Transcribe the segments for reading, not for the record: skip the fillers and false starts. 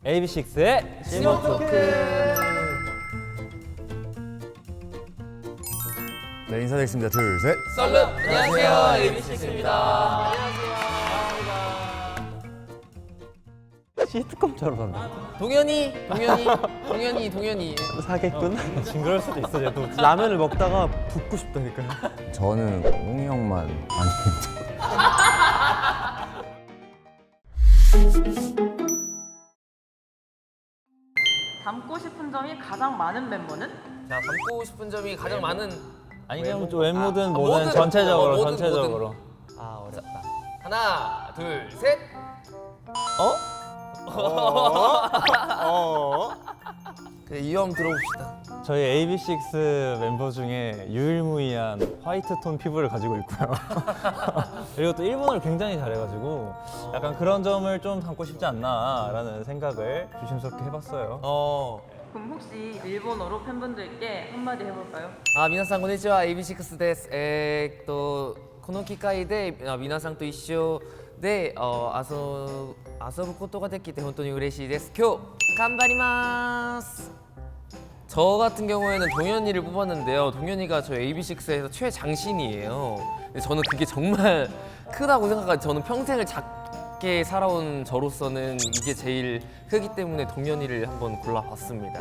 AB6IX의 심호토크. 네, 인사드리겠습니다. 둘, 셋. 썰름. 안녕하세요. AB6IX입니다. 시트콤처럼 한다. 동현이. 사겠군? 징그러울 수도 있어, 쟤도. 라면을 먹다가 붓고 싶다니까요. 저는 웅이 형만 아닌데. 닮고 싶은 점이 가장 많은 멤버는? 자, 닮고 싶은 점이 가장 많은. 아니, 그냥 좀 외모든 뭐든, 뭐든 전체적으로, 뭐든, 전체적으로. 뭐든. 아, 어렵다. 하나, 둘, 셋. 그래, 이유 한번 들어봅시다. 저희 AB6IX 멤버 중에 유일무이한 화이트톤 피부를 가지고 있고요. 그리고 또 일본어를 굉장히 잘해가지고 약간 그런 점을 좀 담고 싶지 않나라는 생각을 조심스럽게 해봤어요. 그럼 혹시 일본어로 팬분들께 한마디 해볼까요? 皆さんこんにちは AB6IX です。この機会で皆さんと一緒で遊ぶことができて本当に嬉しいです。今日頑張ります。저 같은 경우에는 동현이를 뽑았는데요. 동현이가 저희 AB6IX에서 최장신이에요. 근데 저는 그게 정말 크다고 생각하고 저는 평생을 작게 살아온 저로서는 이게 제일 크기 때문에 동현이를 한번 골라봤습니다.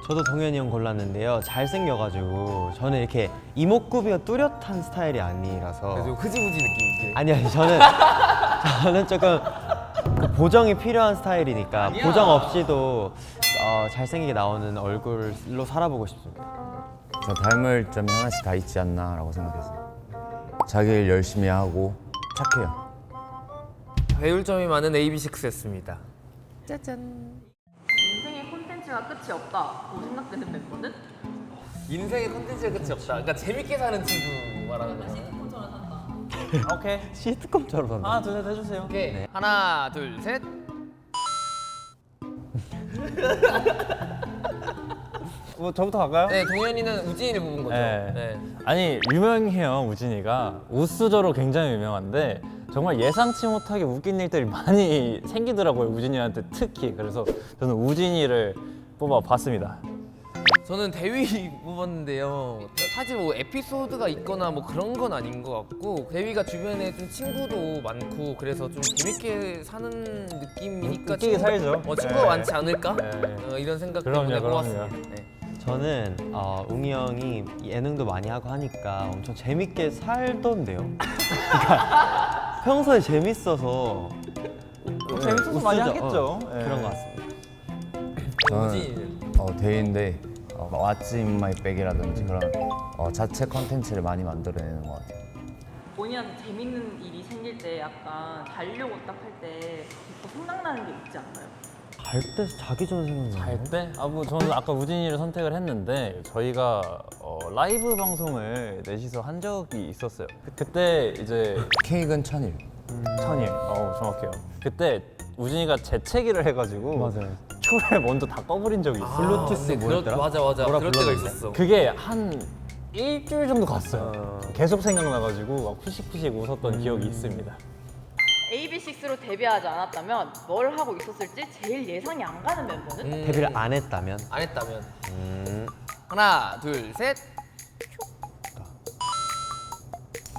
저도 동현이 형 골랐는데요. 잘생겨가지고 저는 이렇게 이목구비가 뚜렷한 스타일이 아니라서 그래서 흐지부지 느낌이 아니 저는 조금 그 보정이 필요한 스타일이니까 아니야. 보정 없이도 잘생기게 나오는 얼굴로 살아보고 싶습니다. 저 닮을 점이 하나씩 다 있지 않나라고 생각했어요. 자기 일 열심히 하고 착해요. 배울 점이 많은 AB6IX였습니다. 인생의 콘텐츠가 끝이 없다고 생각되는 멤버는? 인생의 컨텐츠가 끝이 없다. 그러니까 재밌게 사는 친구 말하는 거잖아. 오케이. 시트콤처럼 산다. 하나, 둘, 셋 해주세요. 오케이. 네. 하나, 둘, 셋. 뭐 저부터 갈까요? 네, 동현이는 우진이를 뽑은 거죠. 네. 네. 아니, 유명해요, 우진이가. 우수저로 굉장히 유명한데 정말 예상치 못하게 웃긴 일들이 많이 생기더라고요, 우진이한테 특히. 그래서 저는 우진이를 뽑아봤습니다. 저는 대위 뽑았는데요. 사실 뭐 에피소드가 있거나 뭐 그런 건 아닌 것 같고 대위가 주변에 좀 친구도 많고 그래서 좀 재밌게 사는 느낌이니까 웃기게 살죠. 친구가 네. 많지 않을까? 네. 이런 생각 그럼요, 때문에 그럼요. 뽑았습니다. 네. 저는 웅이 형이 예능도 많이 하고 하니까 엄청 재밌게 살던데요. 그러니까 평소에 재밌어서 재밌어서 많이 웃으죠. 하겠죠. 네. 그런 것 같습니다. 저는 우진이는 대인데 왓츠 인 마이 백이라든지 그런 자체 컨텐츠를 많이 만들어내는 것 같아요. 본인한테 재밌는 일이 생길 때 약간 자려고 딱 할 때 생각나는 게 있지 않나요? 잘 때 자기 전에 생각나요. 잘 때? 뭐 저는 아까 우진이를 선택을 했는데 저희가 라이브 방송을 넷이서 한 적이 있었어요. 그때 이제 케이크는 천일. 천일, 정확해요. 그때 우진이가 재채기를 해가지고 맞아요. 초를 먼저 다 꺼버린 적이 있어요. 블루투스 근데 뭐였더라? 맞아 뭐라 그럴 때가 불렀는데? 있었어. 그게 한 일주일 정도 갔어요. 계속 생각나가지고 막 푸식푸식 웃었던 기억이 있습니다. AB6IX로 데뷔하지 않았다면 뭘 하고 있었을지 제일 예상이 안 가는 멤버는? 데뷔를 안 했다면 안 했다면 하나, 둘, 셋.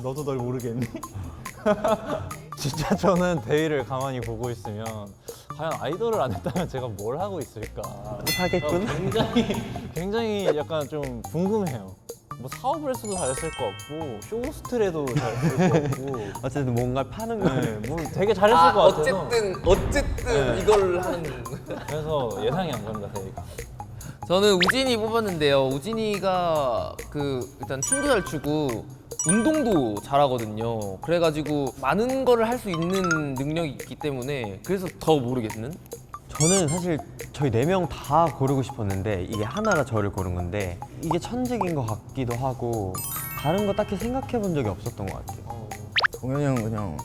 너도 널 모르겠니? 진짜 저는 대위를 가만히 보고 있으면 과연 아이돌을 안 했다면 제가 뭘 하고 있을까? 사겠군? 굉장히 약간 좀 궁금해요. 뭐 사업을 했어도 잘했을 것 같고 쇼호스트라도 잘했을 것 같고 어쨌든 뭔가를 파는 거. 네, 뭐 되게 잘했을 것 같아서 어쨌든 네. 이걸 하는. 그래서 예상이 안 갑니다, 대위가. 저는 우진이 뽑았는데요. 우진이가 일단 춤도 잘 추고 운동도 잘하거든요. 그래가지고 많은 거를 할 수 있는 능력이 있기 때문에 그래서 더 모르겠는? 저는 사실 저희 4명 다 고르고 싶었는데 이게 하나라 저를 고른 건데 이게 천직인 것 같기도 하고 다른 거 딱히 생각해 본 적이 없었던 것 같아요. 동현이 형은 그냥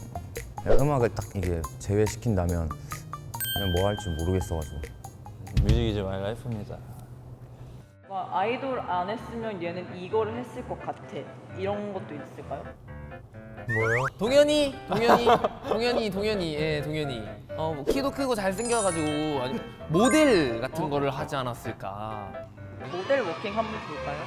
음악을 딱 이게 제외시킨다면 그냥 뭐 할 줄 모르겠어가지고. 뮤직 이즈 마이 라이프입니다. 막 아이돌 안 했으면 얘는 이거를 했을 것 같아 이런 것도 있을까요? 뭐요? 동현이. 예, 동현이. 뭐 키도 크고 잘생겨가지고 아니, 모델 같은 거를 하지 않았을까. 모델 워킹 한번 볼까요?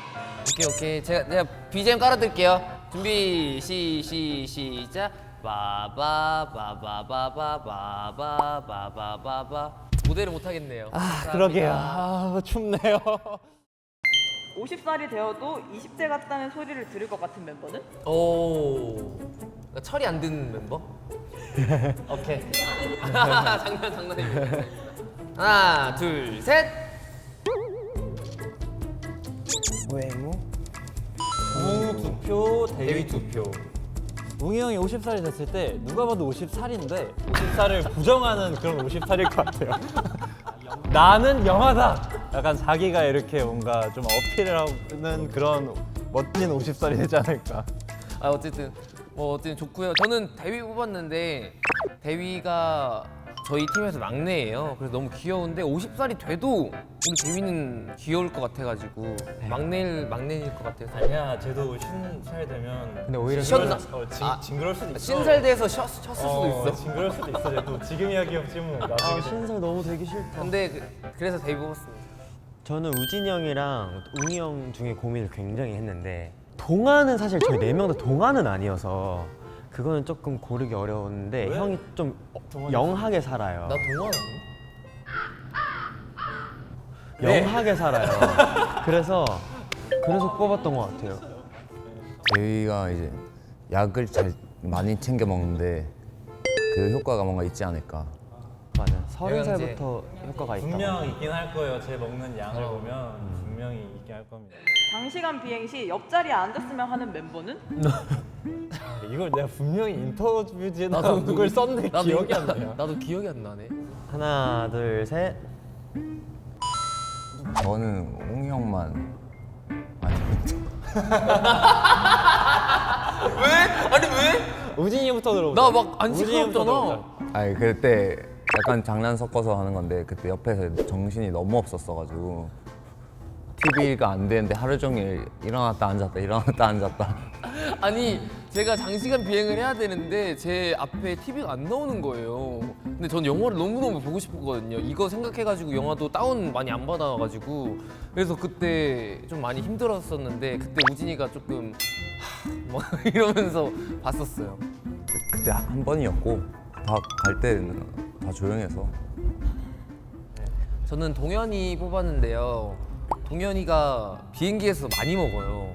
오케이. 제가 BGM 깔아드릴게요. 준비 시작. 바바바바바바바바바바바. 모델을 못 하겠네요. 그러게요. 아, 춥네요. 50살이 되어도 20대 같다는 소리를 들을 것 같은 멤버는? 오. 철이 안 든 멤버? 오케이. 장난입니다. 하나, 둘, 셋. 웅 2표, 대위 2표. 웅이 형이 50살이 됐을 때 누가 봐도 50살인데 50살을 부정하는 그런 50살일 것 같아요. 나는 영하다. 약간 자기가 이렇게 뭔가 좀 어필을 하는 그런 멋진 50살이 되지 않을까. 어쨌든 좋고요. 저는 대위 뽑았는데 대위가 저희 팀에서 막내예요. 그래서 너무 귀여운데 50살이 돼도 우리 대위는 귀여울 것 같아가지고 막내일 것 같아서. 아니야, 쟤도 50살 되면 근데 오히려 쉬었나? 징그러울 수도 있어. 신살 돼서 셨을 수도 있어. 징그러울 수도 있어. 쟤도 지금 이야기 없지 뭐. 나중에 신살 너무 되기 싫다. 근데 그래서 대위 뽑았습니다. 저는 우진이 형이랑 웅이 형 중에 고민을 굉장히 했는데 동아는 사실 저희 4명 다 동아는 아니어서 그거는 조금 고르기 어려웠는데 왜? 형이 좀 동안이 영하게 살아요. 나 동안 아니? 영하게 살아요. 그래서 뽑았던 것 같아요. 대위가 이제 약을 잘 많이 챙겨 먹는데 그 효과가 뭔가 있지 않을까. 맞아. 영양제. 30살부터 효과가 있다. 분명 있긴 할 거예요. 제 먹는 양을 보면 분명히 있긴 할 겁니다. 장시간 비행 시 옆자리에 앉았으면 하는 멤버는? 이걸 내가 분명히 인터뷰지에다가 누굴 썼는데 기억이 안 나요. 나도 기억이 안 나네. 하나, 둘, 셋. 저는 웅이 형만 아니 왜? 아니 왜? 우진이부터 들어보자. 나 막 안 우진이부터 시끄럽잖아. 아니 그때 약간 장난 섞어서 하는 건데 그때 옆에서 정신이 너무 없었어가지고 TV가 안 되는데 하루 종일 일어났다 앉았다. 아니 제가 장시간 비행을 해야 되는데 제 앞에 TV가 안 나오는 거예요. 근데 전 영화를 너무너무 보고 싶었거든요. 이거 생각해가지고 영화도 다운 많이 안 받아가지고 그래서 그때 좀 많이 힘들었었는데 그때 우진이가 조금 막 이러면서 봤었어요. 그때 한 번이었고 다 갈 때는 다 조용해서 저는 동현이 뽑았는데요. 동현이가 비행기에서 많이 먹어요.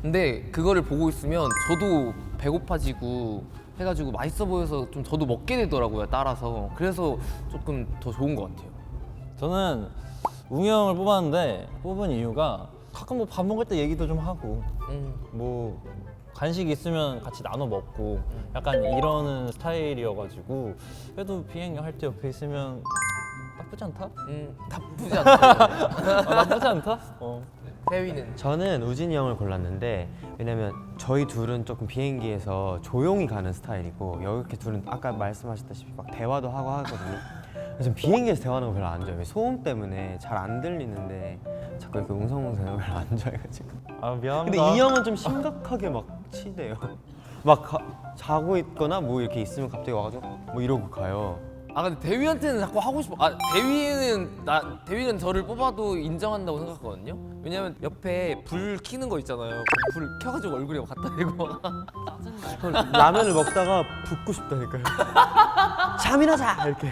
근데 그거를 보고 있으면 저도 배고파지고 해가지고 맛있어 보여서 좀 저도 먹게 되더라고요, 따라서. 그래서 조금 더 좋은 것 같아요. 저는 웅이 형을 뽑았는데 뽑은 이유가 가끔 뭐 밥 먹을 때 얘기도 좀 하고 뭐 간식 있으면 같이 나눠 먹고 약간 이러는 스타일이어가지고 그래도 비행할 때 옆에 있으면 나쁘지 않다? 나쁘지 않다. 나쁘지 않다? 태위는 저는 우진이 형을 골랐는데 왜냐면 저희 둘은 조금 비행기에서 조용히 가는 스타일이고 이렇게 둘은 아까 말씀하셨다시피 막 대화도 하고 하거든요. 그래서 비행기에서 대화하는 거 별로 안 좋아해요. 소음 때문에 잘 안 들리는데 자꾸 이렇게 웅성웅성하는 거 별로 안 좋아해가지고. 아 미안합니다. 근데 이 형은 좀 심각하게 막 치대요. 자고 있거나 뭐 이렇게 있으면 갑자기 와가지고 뭐 이러고 가요. 근데 대위한테는 자꾸 하고 싶어. 대위는 저를 뽑아도 인정한다고 생각하거든요. 왜냐면 옆에 불 켜는 거 있잖아요. 불 켜가지고 얼굴에 갖다 대고. 라면을 먹다가 붓고 싶다니까요. 잠이나 자 이렇게.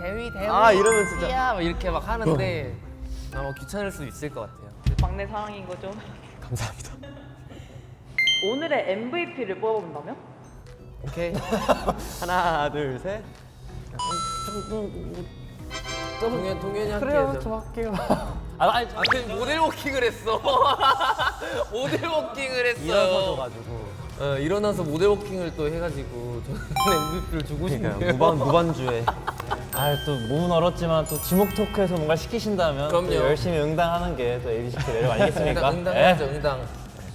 대위 이러면 진짜. 야 이렇게 막 하는데 귀찮을 수 있을 것 같아요. 막내 사랑인 거죠? 감사합니다. 오늘의 MVP를 뽑아본다면? 오케이. 하나, 둘, 셋. 동현이 함께 그래요, 해서. 저 할게요. 그 모델 워킹을 했어. 모델 워킹을 했어. 일어서져가지고. 일어나서 모델 워킹을 또 해가지고 저는 MVP를 주고 싶네요. 그러니까 무반주에. 또 몸은 얼었지만 또 지목 토크에서 뭔가 시키신다면 또 그럼요. 열심히 응당하는 게 또 ABCT 매력 아니겠습니까? 응당하죠, 예. 응당.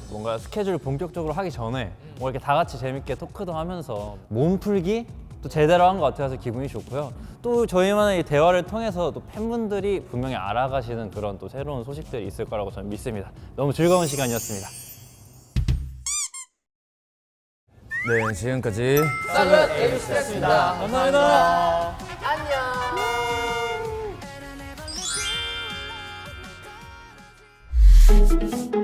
뭔가 스케줄 본격적으로 하기 전에 뭐 이렇게 다 같이 재밌게 토크도 하면서 몸풀기 또 제대로 한 것 같아서 기분이 좋고요. 또 저희만의 이 대화를 통해서 또 팬분들이 분명히 알아가시는 그런 또 새로운 소식들이 있을 거라고 저는 믿습니다. 너무 즐거운 시간이었습니다. 네, 지금까지 썰은 ABC였습니다. 감사합니다. 안녕.